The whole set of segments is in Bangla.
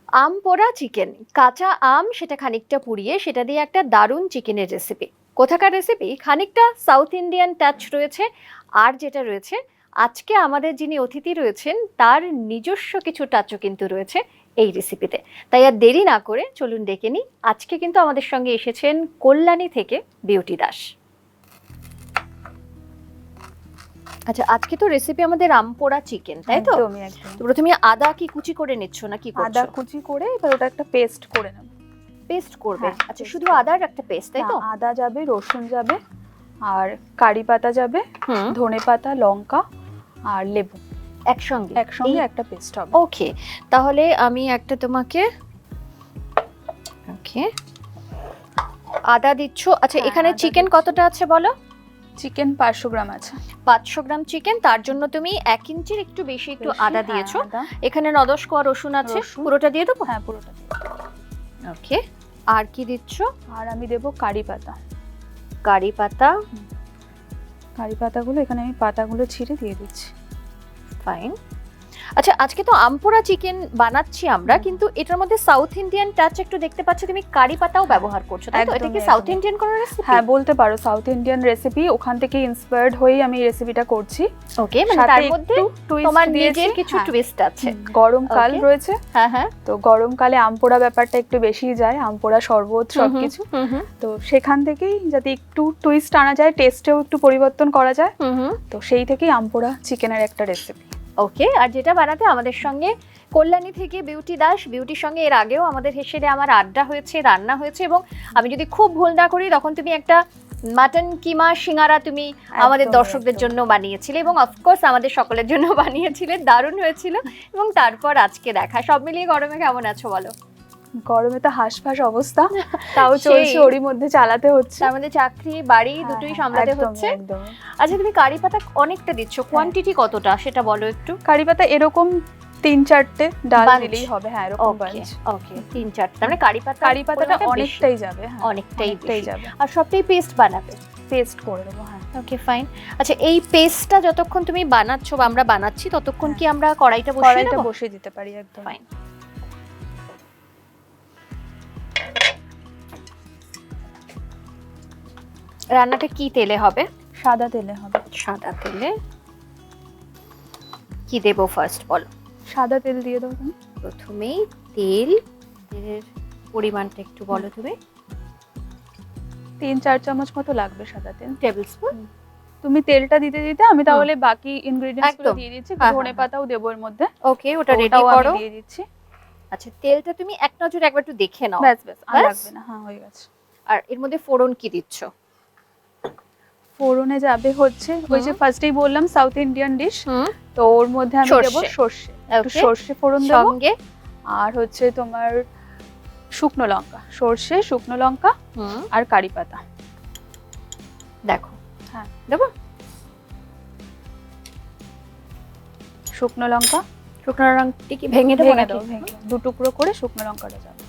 আম পোড়া চিকেন, কাঁচা আম সেটা খানিকটা পুড়িয়ে সেটা দিয়ে একটা দারুণ চিকেনের রেসিপি। কোথাকার রেসিপি? খানিকটা সাউথ ইন্ডিয়ান টাচ রয়েছে। আর যেটা রয়েছে, আজকে আমাদের যিনি অতিথি রয়েছেন তার নিজস্ব কিছু টাচও কিন্তু রয়েছে এই রেসিপিতে। তাই আর দেরি না করে চলুন ডেকে নিই। আজকে কিন্তু আমাদের সঙ্গে এসেছেন কল্যাণী থেকে বিউটি দাস। আচ্ছা, আজকে তো রেসিপি আমাদের আম পোড়া চিকেন, তাই তো? একদমই একদম। তো প্রথমে আদা কি কুচি করে নিচ্ছ না কি করছো? আদা কুচি করে এবার ওটা একটা পেস্ট করে নেব। পেস্ট করবে? হ্যাঁ, আচ্ছা, paste শুধু করবো। আদার একটা পেস্ট, তাই তো? না, আদা যাবে, রসুন যাবে, আর কারি পাতা যাবে, হুম। ধনে পাতা, লঙ্কা আর লেবু একসঙ্গে একসঙ্গে একটা পেস্ট হবে। ওকে, তাহলে আমি একটা তোমাকে ওকে আদা দিচ্ছ। আচ্ছা, হ্যাঁ, এখানে আদা চিকেন দিচ্ছি। কতটা আছে বলো? চিকেন 500 গ্রাম আছে। 500 গ্রাম চিকেন, তার জন্য তুমি 1 ইঞ্চির একটু বেশি একটু বেশি, আদা হ্যাঁ, দিয়েছো। আদা। এখানে 9-10 কোয়া রসুন আছে, রসুন। পুরোটা দিয়ে দেবো? হ্যাঁ, পুরোটা দিয়ে দাও। ওকে, আর কি দিচ্ছ? আর আমি দেব কারি পাতা। কারি পাতা। কারি পাতাগুলো এখানে আমি পাতাগুলো ছিঁড়ে দিয়ে দিচ্ছি। ফাইন। আচ্ছা, আজকে তো আমপোড়া চিকেন বানাচ্ছি আমরা, কিন্তু এটার মধ্যে সাউথ ইন্ডিয়ান টাচ একটু দেখতে পাচ্ছি, তুমি কারি পাতাও ব্যবহার করছো, তাই তো? এটা কি একদমই, সাউথ একদমই। ইন্ডিয়ান কোনো রেসিপি? হ্যাঁ, বলতে পারো সাউথ ইন্ডিয়ান রেসিপি, ওখান থেকে ইন্সপায়ার্ড হয়েই আমি রেসিপিটা করছি। ওকে, মানে সাথে তার মধ্যে একটু twist তোমার দিয়েছি, নিজের কিছু হ্যাঁ। টুইস্ট আছে। গরমকাল Okay. রয়েছে, হ্যাঁ হ্যাঁ, তো গরমকালে আমপোড়া ব্যাপারটা একটু বেশিই যায়, আমপোড়া শরবত সবকিছু। তো সেখান থেকেই যাতে একটু টুইস্ট আনা যায়, টেস্টেও একটু পরিবর্তন করা যায়, তো সেই থেকেই আমপোড়া চিকেনের একটা রেসিপি। ওকে, আর যেটা বানাতে আমাদের সঙ্গে কল্যাণী থেকে বিউটি দাস। বিউটির সঙ্গে এর আগেও আমাদের হেসেলে আমার আড্ডা হয়েছে, রান্না হয়েছে, এবং আমি যদি খুব ভুল না করি তখন তুমি একটা মাটন কিমা সিঙ্গারা তুমি আমাদের একদম, দর্শকদের একদম। জন্য বানিয়েছিলে, এবং অফকোর্স আমাদের সকলের জন্য বানিয়েছিলে। দারুণ হয়েছিল। এবং তারপর আজকে দেখা, সব মিলিয়ে গরমে কেমন আছো বলো? গরমে তো হাঁসফাঁস অবস্থা, তাও সেই। চলছে, ওরই মধ্যে চালাতে হচ্ছে। তার মধ্যে চাকরি বাড়ি হ্যাঁ, দুটোই হ্যাঁ, সামলাতে একদমই, হচ্ছে। একদমই। আচ্ছা, তুমি কারি পাতা অনেকটা দিচ্ছ, কোয়ান্টিটি কতটা সেটা বলো একটু। কারি পাতা এরকম 3-4টে ডাল Bunch? দিলেই হবে, হ্যাঁ, এরকম ওকে বাঞ্চ। ওকে, 3-4, তার মানে কারি পাতা, কারি পাতাটা অনেকটাই যাবে, হ্যাঁ, অনেকটাই অনেকটাই বেশি। যাবে। আর সবটাই পেস্ট বানাবে? পেস্ট করে দেবো, হ্যাঁ। ওকে, ফাইন। আচ্ছা, এই পেস্টটা যতক্ষণ তুমি বানাচ্ছো বা আমরা বানাচ্ছি ততক্ষণ কি আমরা কড়াইটা বসিয়ে কড়াইটা দেবো? বসিয়ে দিতে পারি, একদম। ফাইন। রান্নাটা কি তেলে হবে? সাদা তেলে হবে। সাদা তেলে। কি দেবো ফার্স্ট বলো? সাদা তেল দিয়ে দাও তুমি। প্রথমেই তেল, তেলের পরিমাণটা একটু বলো তুমি। 3-4 চামচ মতো লাগবে সাদা তেল। Table spoon. তুমি তেলটা দিতে দিতে আমি তাহলে বাকি ইনগ্রেডিয়েন্টস গুলো একদম। দিয়ে দিচ্ছি। হ্যাঁ, ধনে পাতাও দেবো এর মধ্যে। ওকে, ওটা রেডি ওটাও আমি করো। দিয়ে দিচ্ছি। আচ্ছা, তেলটা তুমি এক নজরে একবার একটু দেখে নাও। ব্যাস ব্যাস, আর ব্যাস? লাগবে না, হ্যাঁ, হয়ে গেছে। আর এর মধ্যে ফোড়ন কি দিচ্ছ? ফোড়নে যাবে হচ্ছে ওই যে ফার্স্টেই বললাম সাউথ ইন্ডিয়ান ডিশ, তো ওর মধ্যে আমি দেব সর্ষে। সর্ষে, একটু Okay. সর্ষে ফোড়ন দেব, সঙ্গে আর হচ্ছে তোমার শুকনো লঙ্কা, সর্ষে, শুকনো লঙ্কা আর কারি পাতা। দেখো, হ্যাঁ, দেবো শুকনো লঙ্কা শুকনো লঙ্কাটি কি ভেঙে দেবো ভেঙে নাকি? দাও, ভেঙে দাও। 2 টুকরো করে শুকনো লঙ্কাটা যাবে।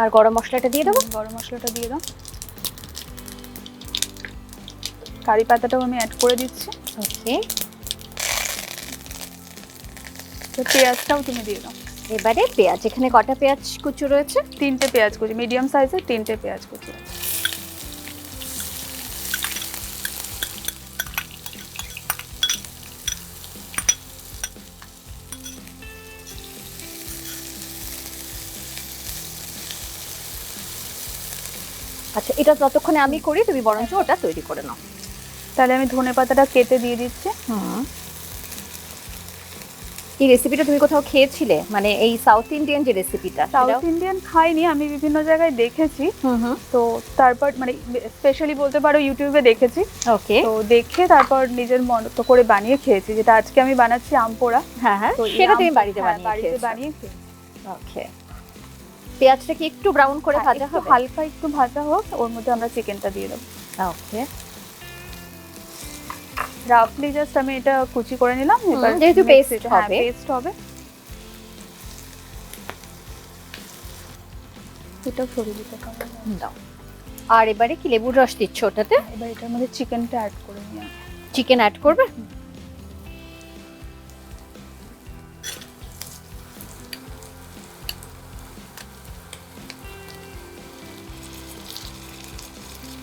আর গরম মশলাটা দিয়ে দেবো? গরম মশলাটা দিয়ে দাও। কারি পাতাটাও আমি অ্যাড করে দিচ্ছি। ওকে, তো পেঁয়াজটাও তুমি দিয়ে দাও। এবারে পেঁয়াজ, এখানে কটা পেঁয়াজ কুচি রয়েছে? 3টে পেঁয়াজ কুচি, মিডিয়াম সাইজের 3টে পেঁয়াজ কুচি আছে। আচ্ছা, এটা যতক্ষণে আমি করি তুমি বরঞ্চ ওটা তৈরি করে নাও। তাহলে আমি ধনে পাতাটা কেটে দিয়ে দিচ্ছি। এই রেসিপিটা তুমি কোথাও খেয়েছিলে, মানে এই সাউথ ইন্ডিয়ান যে রেসিপিটা? সাউথ ইন্ডিয়ান খাইনি, আমি বিভিন্ন জায়গায় দেখেছি, তো তারপর মানে স্পেশালি বলতে পারো ইউটিউবে দেখেছি। ওকে, তো দেখে তারপর নিজের মতো করে বানিয়ে খেয়েছি, যেটা আজকে আমি বানাচ্ছি আমপোড়া। হ্যাঁ হ্যাঁ, তো এই সেটা তুমি আম- বাড়িতে হ্যাঁ, বানিয়ে বাড়িতে খেয়েছো। বানিয়ে খেয়েছি। ওকে, পেঁয়াজটা কি একটু ব্রাউন করে হ্যাঁ, ভাজা একটু হবে? হালকা একটু ভাজা হোক, ওর মধ্যে আমরা চিকেনটা দিয়ে দেবো। ওকে, রাফলি জাস্ট আমি এটা কুচি করে নিলাম। এবার যেহেতু পেস্ট হবে। পেস্ট হবে, এটাও সরিয়ে দিতে পারবো। দাও। আর এবারে কি লেবুর রস দিচ্ছ ওটাতে? এবার এটার মধ্যে চিকেনটা অ্যাড করে নিই। চিকেন অ্যাড করবে?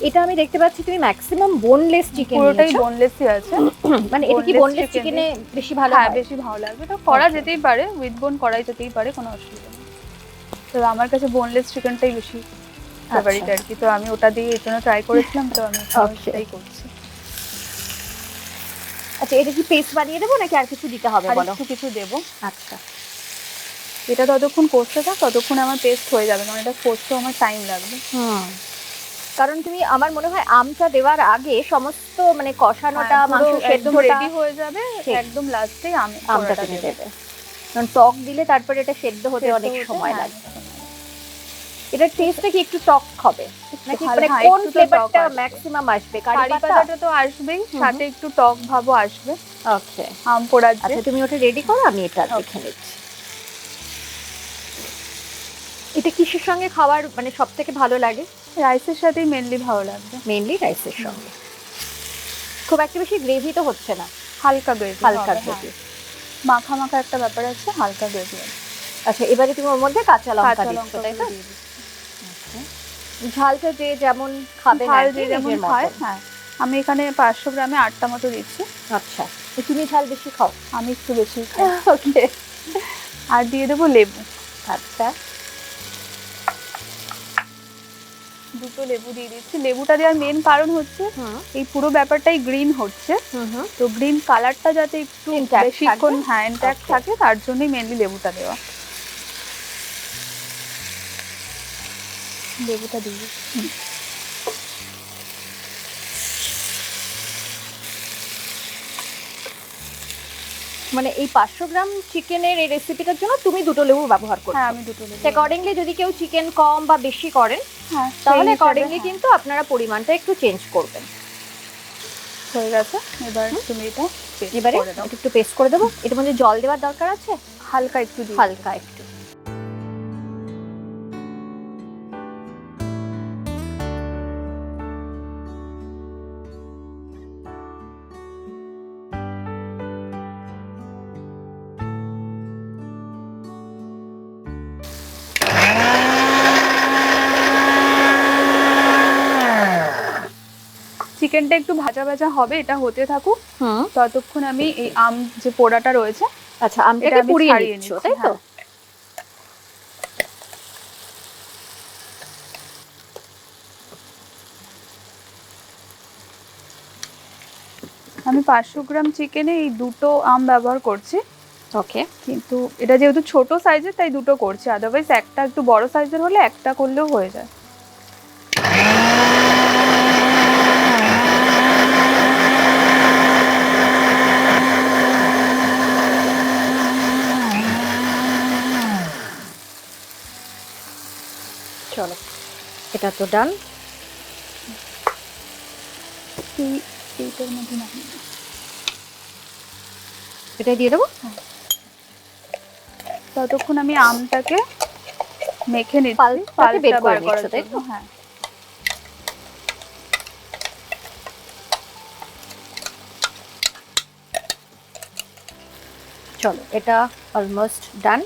এটা আমি দেখতে পাচ্ছি তুমি ম্যাক্সিমাম বোনলেস চিকেন পুরোটাই নিয়েছো। বোনলেসই আছে। মানে এটা কি boneless বোনলেস chicken চিকেনে বেশি ভালো হ্যাঁ হয়? বেশি ভালো লাগবে, তো করা Okay. যেতেই পারে, উইথ বোন করাই যেতেই পারে, কোনো অসুবিধা নেই। তো আমার কাছে বোনলেস চিকেনটাই বেশি ফেভারিট আর কি, তো আমি ওটা দিয়ে এর জন্য ট্রাই করেছিলাম, তো আমি সেটাই করছি। আচ্ছা, এটা কি পেস্ট বানিয়ে দেবো নাকি আর কিছু দিতে হবে আর বলো? একটু কিছু দেবো। আচ্ছা, এটা ততক্ষণ কষতে থাক, ততক্ষণ আমার পেস্ট হয়ে যাবে, কারণ এটা কষতেও আমার টাইম লাগবে। কারণ তুমি, আমার মনে হয় আমটা দেওয়ার আগে সমস্ত মানে কষানোটা, মাংস সেদ্ধটা রেডি হয়ে যাবে, একদম লাস্টেই আমটা তুমি দেবে। কারণ টক দিলে তারপরে এটা সেদ্ধ হতে অনেক সময় লাগে। এটা টেস্টটা কি একটু টক হবে নাকি মানে কোন ফ্লেভারটা ম্যাক্সিমাম আসবে? কারি পাতাটা তো আসবেই, সাথে একটু টক ভাবও আসবে। ওকে, আম পোড়ার যে। আচ্ছা তুমি ওটা রেডি করো, আমি এটা দেখে নিচ্ছি। এটা কিসের সঙ্গে খাওয়ার মানে সবথেকে ভালো লাগে? রাইসের সাথেই মেনলি ভালো লাগবে। মেনলি রাইসের সঙ্গে। খুব একটা বেশি গ্রেভি তো হচ্ছে না, হালকা গ্রেভি, হালকা গ্রেভি, মাখা মাখা একটা ব্যাপার আছে, হালকা গ্রেভি। আচ্ছা, এবারে তুমি ওর মধ্যে কাঁচা লঙ্কা দিচ্ছ, তাই তো? ঝালটা যে যেমন খাবে, ঝাল যে যেমন খায়। হ্যাঁ, আমি এখানে 500 গ্রামে 8টা মতো দিচ্ছি। আচ্ছা, তুমি ঝাল বেশি খাও? আমি একটু বেশি খাই। ওকে, আর দিয়ে দেবো লেবু। আচ্ছা, 2টো লেবু দিয়ে দিচ্ছি। লেবুটা দেওয়ার মেন কারণ হচ্ছে এই পুরো ব্যাপারটাই গ্রিন হচ্ছে, তো গ্রিন কালারটা যাতে একটু বেশিক্ষণ ইনট্যাক্ট থাকে, তার জন্যই মেনলি লেবুটা দেওয়া। লেবুটা দিয়ে মানে এই 500 গ্রাম চিকেনের এই রেসিপিটার জন্য তুমি 2টো লেবু ব্যবহার করছো? হ্যাঁ, আমি 2টো লেবু। অ্যাকর্ডিংলি যদি কেউ চিকেন কম বা বেশি করেন, তাহলে অ্যাকর্ডিংলি কিন্তু আপনারা পরিমাণটা একটু চেঞ্জ করবেন। হয়ে গেছে, এবার তুমি এটা এবারে একটু পেস্ট করে দেবো। এটার মধ্যে জল দেওয়ার দরকার আছে? হালকা একটু দিই, হালকা একটু। চিকেনটা একটু ভাজা ভাজা হবে, এটা হতে থাকুক। ততক্ষণ আমি এই আম যে পোড়াটা রয়েছে, আচ্ছা, আমটাকে পুড়িয়ে নিচ্ছ, তাই তো? আমি 500 গ্রাম চিকেনে এই 2টো আম ব্যবহার করছি। ওকে, কিন্তু এটা যেহেতু ছোট সাইজের, তাই 2টো করছি, আদারওয়াইজ একটা একটু বড় সাইজের হলে একটা করলেও হয়ে যায়। চলো, এটা তো ডান। এইটার মধ্যে না, এটাই দিয়ে দেবো। ততক্ষণ আমি আমটাকে মেখে নিচ্ছি, পাল্টা বের করে নিচ্ছ, তাই তো? হ্যাঁ, চলো, এটা অলমোস্ট ডান।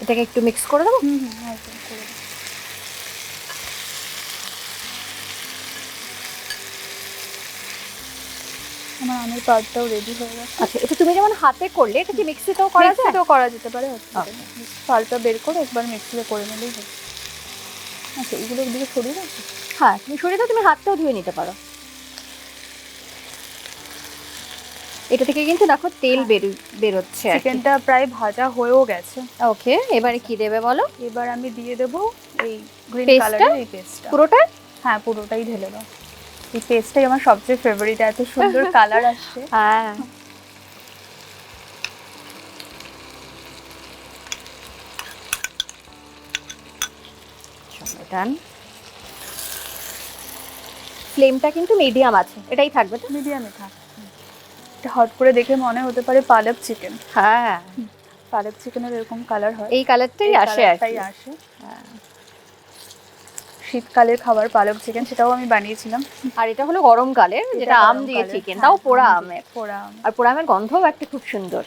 এটাকে একটু মিক্স করে দেবো। আমার আমের পার্টটাও রেডি হয়ে গেছে। আচ্ছা, এটা তুমি যেমন হাতে করলে, এটা কি মিক্সিতেও করা যায়? মিক্সিতেও করা যেতে পারে, পাল্টা বের করে একবার মিক্সিতে করে নিলেই হবে। আচ্ছা, এগুলো দিকে সরিয়ে দাও। হ্যাঁ, তুমি সরিয়ে দাও, তুমি হাতটাও ধুয়ে নিতে পারো। এটা থেকে কিন্তু দেখো তেল বেরোচ্ছে। চিকেনটা প্রায় ভাজা হয়েও গেছে। ওকে, এবারে কি দেবে বলো? এবার আমি দিয়ে দেব এই গ্রিন পেস্টটা? কালারের এই পেস্টটা। পুরোটা? হ্যাঁ, পুরোটাই ঢেলে দাও। এই পেস্টটাই আমার সবচেয়ে ফেভারিট, এত সুন্দর কালার আসছে। হ্যাঁ, চলো ডান। ফ্লেমটা কিন্তু মিডিয়াম আছে, এটাই থাকবে তো? মিডিয়ামে থাক। এটা হট করে দেখে মনে হতে পারে পালক চিকেন। হ্যাঁ, পালক চিকেনের এরকম কালার হয়, এই কালারটাই আসে আর কি। হ্যাঁ, শীতকালের খাবার পালক চিকেন, সেটাও আমি বানিয়েছিলাম। আর এটা হলো গরমকালের, যেটা আম দিয়ে চিকেন, তাও পোড়া আমের। আর পোড়া আমের গন্ধও একটা খুব সুন্দর,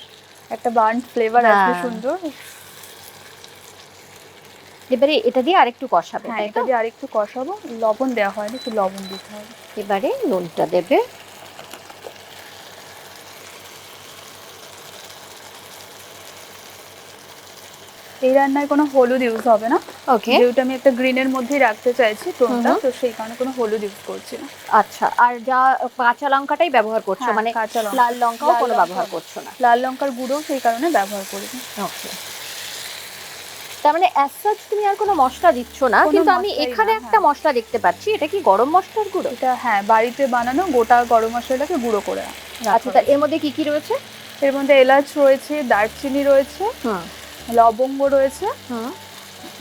একটা বার্ন ফ্লেভার আসবে সুন্দর। এবারে এটা দিয়ে আরেকটু কষাবে, হ্যাঁ তাই এটা তো? দিয়ে আরেকটু কষাবো, লবণ দেওয়া হয়নি, একটু লবণ দিতে হবে। এবারে নুনটা দেবে। এই রান্নায় কোনো হলুদ ইউজ হবে না, ওকে। যেহেতু আমি একটা গ্রিনের মধ্যেই রাখতে চাইছি টোনটা, তো সেই কারণে কোনো হলুদ ইউজ করছি না। আচ্ছা, আর যা কাঁচা লঙ্কাটাই ব্যবহার করছো, হ্যাঁ মানে কাঁচা লঙ্কা, লাল লঙ্কাও লাল কোনো লঙ্কা ব্যবহার করছো না? লাল লঙ্কার গুঁড়ো সেই কারণে ব্যবহার করি না। ওকে। তার মানে অ্যাজ সাচ তুমি আর কোনো মশলা দিচ্ছ না, কোনো কিন্তু আমি মশলাই এখানে না, একটা হ্যাঁ। মশলা দেখতে পাচ্ছি, এটা কি গরম মশলার গুঁড়ো? এটা হ্যাঁ বাড়িতে বানানো গোটা গরম মশলাটাকে গুঁড়ো করে রাখা আচ্ছা, তা হয়েছে। এর মধ্যে কি কি রয়েছে? এর মধ্যে এলাচ রয়েছে, দারচিনি রয়েছে, হুম লবঙ্গ রয়েছে, হুম।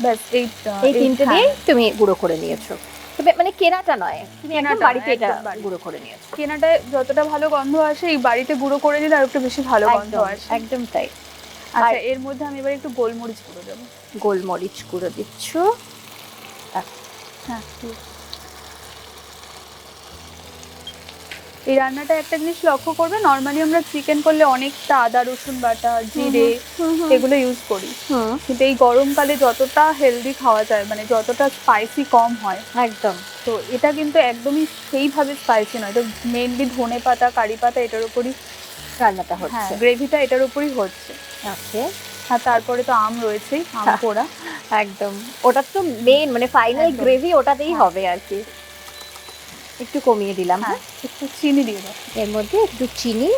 ব্যাস এই তিনটে হ্যাঁ, দিয়ে তুমি গুঁড়ো করে নিয়েছো? তবে মানে কেনাটা নয়, তুমি একদম কেনাটা বাড়িতে এটা একদম বাড়ি। গুঁড়ো করে নিয়েছো? কেনাটায় যতটা ভালো গন্ধ আসে এই বাড়িতে গুঁড়ো করে নিলে আর একটু বেশি ভালো গন্ধ একদম আসে। একদম তাই। আচ্ছা আর এর মধ্যে আমি এবার একটু গোলমরিচ গুঁড়ো দেবো। গোলমরিচ গুঁড়ো দিচ্ছ? হ্যাঁ এই রান্নাটা একটা জিনিস লক্ষ্য করবে, নর্মালি আমরা চিকেন করলে অনেকটা আদা রসুন বাটা, জিরে এগুলো ইউজ করি, কিন্তু এই গরমকালে যতটা হেলদি খাওয়া যায়, মানে যতটা স্পাইসি কম হয় একদম। তো এটা কিন্তু একদমই সেইভাবে স্পাইসি নয়, তো মেনলি ধনে পাতা কারি পাতা এটার উপরই রান্নাটা হ্যাঁ হচ্ছে। গ্রেভিটা এটার উপরই হচ্ছে। ওকে। আর তারপরে তো আম রয়েছেই, আম পোড়া। একদম, ওটা তো মেইন, মানে ফাইনাল একদম। গ্রেভি ওটাতেই হ্যাঁ। হবে আর কি। একটু কমিয়ে দিলাম। হ্যাঁ একটু চিনি দিয়ে দাও। এর মধ্যে একটু চিনি।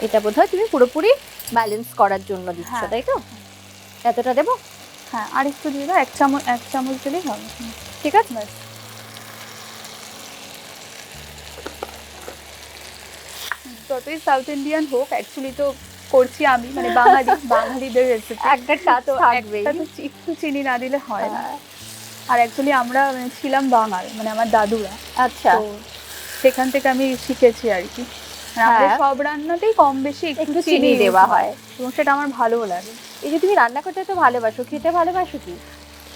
এটা বোধহয় তুমি পুরোপুরি ব্যালেন্স করার জন্য দিচ্ছ, হ্যাঁ। তাই তো? এতটা দেবো? হ্যাঁ আর একটু দিয়ে দাও, এক চামচ দিলেই হবে। ঠিক আছে। ব্যাস। যতই সাউথ ইন্ডিয়ান হোক, অ্যাকচুয়ালি তো করছি আমি, মানে বাঙালিদের রেসিপি, একটা টাচ তো থাকবেই। একটা তো একটু চিনি না দিলে হয় না। হ্যাঁ। আর অ্যাকচুয়ালি আমরা মানে ছিলাম বাঙাল, মানে আমার দাদুরা, আচ্ছা। তো সেখান থেকে আমি শিখেছি আর কি। মানে আমাদের হ্যাঁ। সব রান্নাতেই কম বেশি একটু একটু চিনি চিনি দেওয়া দেওয়া হয়। হয়, এবং সেটা আমার ভালোও লাগে। এই যে তুমি রান্না করতে তো ভালোবাসো, খেতে ভালোবাসো কি?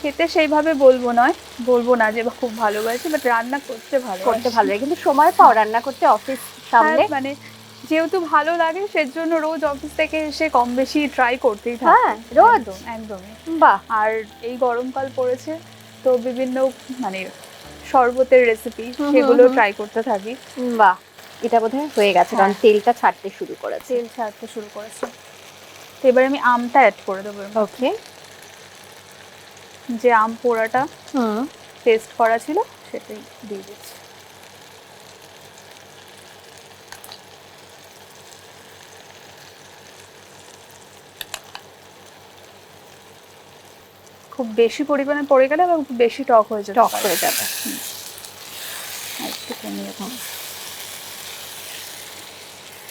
খেতে সেইভাবে বলবো না যে খুব ভালোবাসি, বাট রান্না করতে করতে ভালোবাসি। ভালো লাগে, কিন্তু সময় পাও রান্না করতে অফিস হ্যাঁ সামলে? মানে যেহেতু ভালো লাগে সেজন্য রোজ অফিস থেকে এসে কম বেশি ট্রাই করতেই থাকি। হ্যাঁ, রোজ? একদমই। বাহ। আর এই গরমকাল পড়েছে তো বিভিন্ন মানে শরবতের রেসিপি সেগুলো ট্রাই করতে থাকি। বাহ, এটা বোধহয় হয়ে গেছে, কারণ হ্যাঁ। তেলটা ছাড়তে শুরু করেছে। তেল ছাড়তে শুরু করেছে, তো এবার আমি আমটা অ্যাড করে দেবো। ওকে। যে আম পোড়াটা পেস্ট করা ছিল সেটাই দিয়ে দিচ্ছি। খুব বেশি পরিমাণে পড়ে গেলে আবার খুব বেশি টক হয়ে যাবে, টক হয়ে যাবে। একটু কমিয়ে দাও।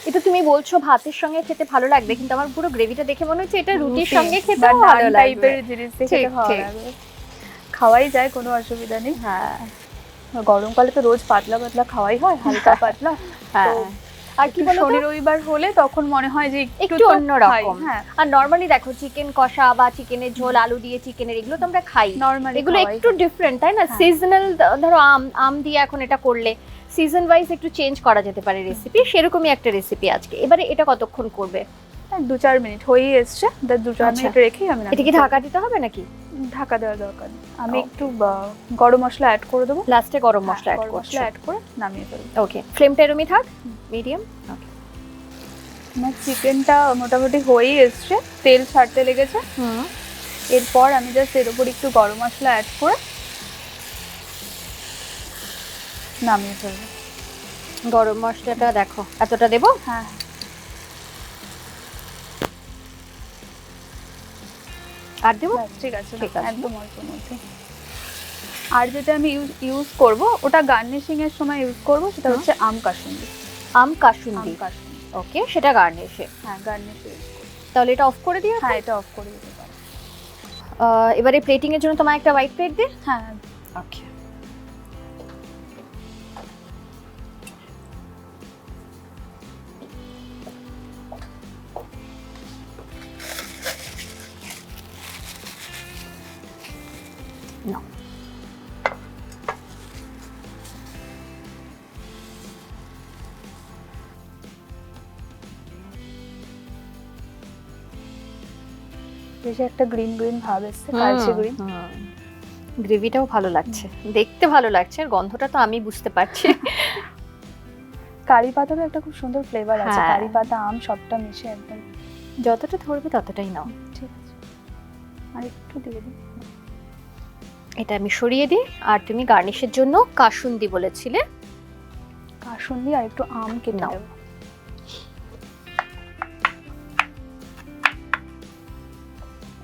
এটা তুমি বলছো ভাতের সঙ্গে খেতে ভালো লাগবে, কিন্তু আমার পুরো গ্রেভিটা দেখে মনে হচ্ছে এটা রুটির সঙ্গে খেতে বা ভালো নান লাগবে। টাইপের জিনিস দিয়ে খেতে ভালো ঠিক। লাগবে। খাওয়াই যায়, কোনো অসুবিধা নেই। হ্যাঁ। গরমকালে তো রোজ পাতলা পাতলা খাওয়াই হয়, হালকা পাতলা। হ্যাঁ। আর কি বলতো, শনি রবিবার হলে তখন মনে হয় যে একটু তো অন্যরকম। হ্যাঁ আর নরমালি দেখো চিকেন কষা বা চিকেনের ঝোল আলু দিয়ে চিকেনের, এগুলো তো আমরা খাই, নরমালি এগুলো একটু ডিফারেন্ট, তাই না? হ্যাঁ। সিজনাল, ধরো আম দিয়ে এখন এটা করলে সিজন ওয়াইজ একটু চেঞ্জ করা যেতে পারে রেসিপি, সেরকমই একটা রেসিপি আজকে। এবারে এটা কতক্ষণ করবে? 2-4 মিনিট হয়েই এসছে, 2-4 আচ্ছা। মিনিট রেখেই আমি এটা কি ঢাকা দিতে হবে নাকি? ঢাকা দেওয়ার দরকার নেই। আমি একটু গরম মশলা অ্যাড করে দেবো লাস্টে গরম মশলা অ্যাড গরম করছো? মশলা অ্যাড করে নামিয়ে ফেলবো। ওকে, ফ্লেমটা এরমই থাক, মিডিয়াম। ওকে। আমার চিকেনটা মোটামুটি হয়েই এসছে, তেল ছাড়তে লেগেছে। এরপর আমি জাস্ট এর উপর একটু গরম মশলা অ্যাড করে নামিয়ে ফেলবো। গরম মশলাটা দেখো এতটা দেবো? হ্যাঁ আর দেবো? ঠিক আছে, ঠিক আছে। একদম অল্পের মধ্যে। আর যেটা আমি ইউজ করব, ওটা গার্নিশিং এর সময় ইউজ করব, সেটা হচ্ছে আম কাসুন্দি। আম কাসুন্দি। ওকে, সেটা গার্নিশে? হ্যাঁ গার্নিশে। তাহলে এটা অফ করে দিও। হ্যাঁ এটা অফ করে দিতে পারো। এবারে প্লেটিং এর জন্য তোমার একটা হোয়াইট প্লেট দে। হ্যাঁ ওকে। No. বেশি একটা গ্রিন গ্রিন ভাব এসছে, কালচে গ্রিন। গ্রেভিটাও ভালো লাগছে, দেখতে ভালো লাগছে, আর গন্ধটা তো আমি বুঝতে পারছি। কারি পাতারও একটা খুব সুন্দর ফ্লেভার আছে, হ্যাঁ। কারি পাতা আম সবটা মিশে একদম। যতটা ধরবে ততটাই নাও। ঠিক আছে, আর একটু দিয়ে দিই। এটা আমি সরিয়ে দিই। আর তুমি গার্নিশের জন্য কাসুন্দি বলেছিলে, কাসুন্দি আর একটু আম কেটে নাও। দেবো।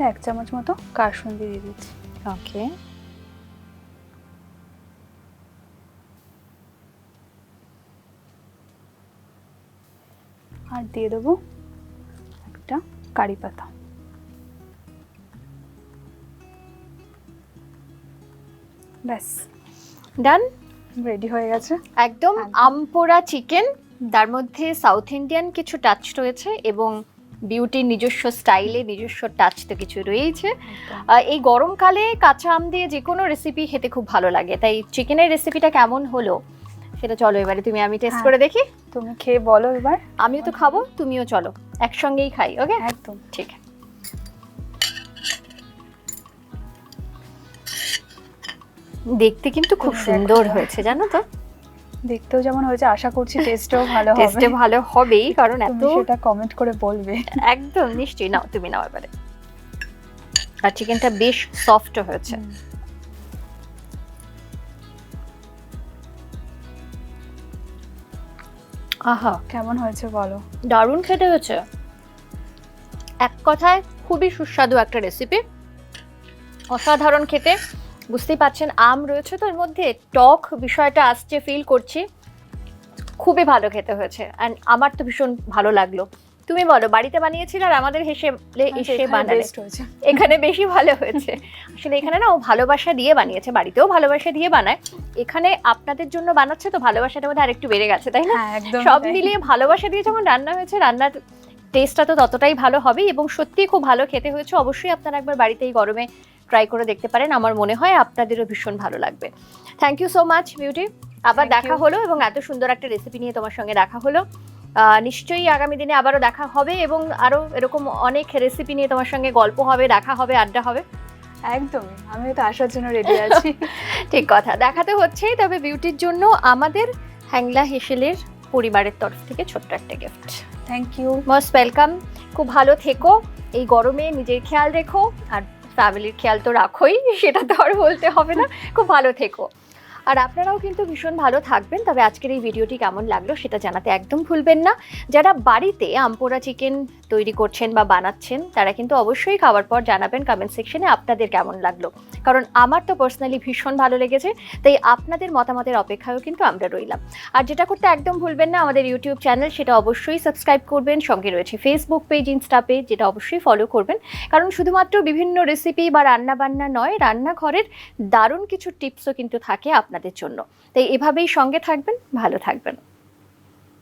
এক চামচ মতো কাসুন্দি দিয়ে দিচ্ছি। ওকে। আর দিয়ে দেবো একটা কারি পাতা। ব্যাস, ডান, রেডি হয়ে গেছে একদম আমপোড়া চিকেন। তার মধ্যে সাউথ ইন্ডিয়ান কিছু টাচ রয়েছে এবং বিউটির নিজস্ব স্টাইলে নিজস্ব টাচ তো কিছু রয়েছে। এই গরমকালে কাঁচা আম দিয়ে যে কোনো রেসিপি খেতে খুব ভালো লাগে, তাই চিকেনের রেসিপিটা কেমন হলো সেটা চলো এবারে তুমি আমি টেস্ট করে দেখি। তুমি খেয়ে বলো এবার। আমিও তো খাবো, তুমিও চলো একসঙ্গেই খাই। ওকে, একদম ঠিক আছে। দেখতে কিন্তু খুব সুন্দর হয়েছে জানো তো, দেখতেও যেমন হয়েছে, আশা করছি টেস্টও ভালো হবে। টেস্টে ভালো হবেই, কারণ এত তুমি সেটা কমেন্ট করে বলবে। একদম নিশ্চয়ই। নাও তুমি নাও এবারে। আর চিকেনটা বেশ সফট হয়েছে। আহা, কেমন হয়েছে বলো। দারুণ খেতে হয়েছে, এক কথায় খুবই সুস্বাদু একটা রেসিপি, অসাধারণ খেতে। বুঝতেই পাচ্ছেন আম রয়েছে তো এর মধ্যে, টক বিষয়টা আসছে ফিল করছি, খুবই ভালো খেতে হয়েছে। অ্যান্ড আমার তো ভীষণ ভালো লাগলো। তুমি বলো, বাড়িতে বানিয়েছিলে আর আমাদের এসে বানালে এখানে বেশি ভালো হয়েছে। আসলে এখানে না ও ভালোবাসা দিয়ে বানিয়েছে, বাড়িতেও ভালোবাসা দিয়ে বানায়, এখানে আপনাদের জন্য বানাচ্ছে তো ভালোবাসাটা বোধহয় আরেকটু বেড়ে গেছে, তাই না? সব মিলিয়ে ভালোবাসা দিয়ে যখন রান্না হয়েছে, রান্নার টেস্টটা তো ততটাই ভালো হবে এবং সত্যিই খুব ভালো খেতে হয়েছে। অবশ্যই আপনারা একবার বাড়িতে এই গরমে ট্রাই করে দেখতে পারেন, আমার মনে হয় আপনাদেরও ভীষণ ভালো লাগবে। Thank you so much beauty, আবার দেখা হলো এবং এত সুন্দর একটা রেসিপি নিয়ে তোমার সঙ্গে দেখা হলো। নিশ্চয়ই আগামী দিনে আবারও দেখা হবে এবং আরো এরকম অনেক রেসিপি নিয়ে তোমার সঙ্গে গল্প হবে, দেখা হবে, আড্ডা হবে। একদমই, আমিও তো আসার জন্য রেডি আছি। ঠিক কথা, দেখাতে হচ্ছেই। তবে বিউটির জন্য আমাদের হ্যাংলা হেসেলের পরিবারের তরফ থেকে ছোট্ট একটা gift. Thank you, most welcome. খুব ভালো থেকো, এই গরমে নিজের খেয়াল রেখো, আর ফ্যামিলির খেয়াল তো রাখোই, সেটা তো আর বলতে হবে না। খুব ভালো থেকো, আর আপনারাও কিন্তু ভীষণ ভালো থাকবেন। তবে আজকের এই ভিডিওটি কেমন লাগলো সেটা জানাতে একদম ভুলবেন না। যারা বাড়িতে আমপোড়া চিকেন তৈরি করছেন বা বানাচ্ছেন তারা কিন্তু অবশ্যই খাওয়ার পর জানাবেন কমেন্ট সেকশনে আপনাদের কেমন লাগলো, কারণ আমার তো পার্সোনালি ভীষণ ভালো লেগেছে। তাই আপনাদের মতামতের অপেক্ষায়ও কিন্তু আমরা রইলাম। আর যেটা করতে একদম ভুলবেন না, আমাদের ইউটিউব চ্যানেল সেটা অবশ্যই সাবস্ক্রাইব করবেন, সঙ্গে রয়েছে ফেসবুক পেজ, ইনস্টা পেজ, যেটা অবশ্যই ফলো করবেন, কারণ শুধুমাত্র বিভিন্ন রেসিপি বা রান্নাবান্না নয়, রান্নাঘরের দারুণ কিছু টিপসও কিন্তু থাকে আপনাদের জন্য। তাই এভাবেই সঙ্গে থাকবেন, ভালো থাকবেন।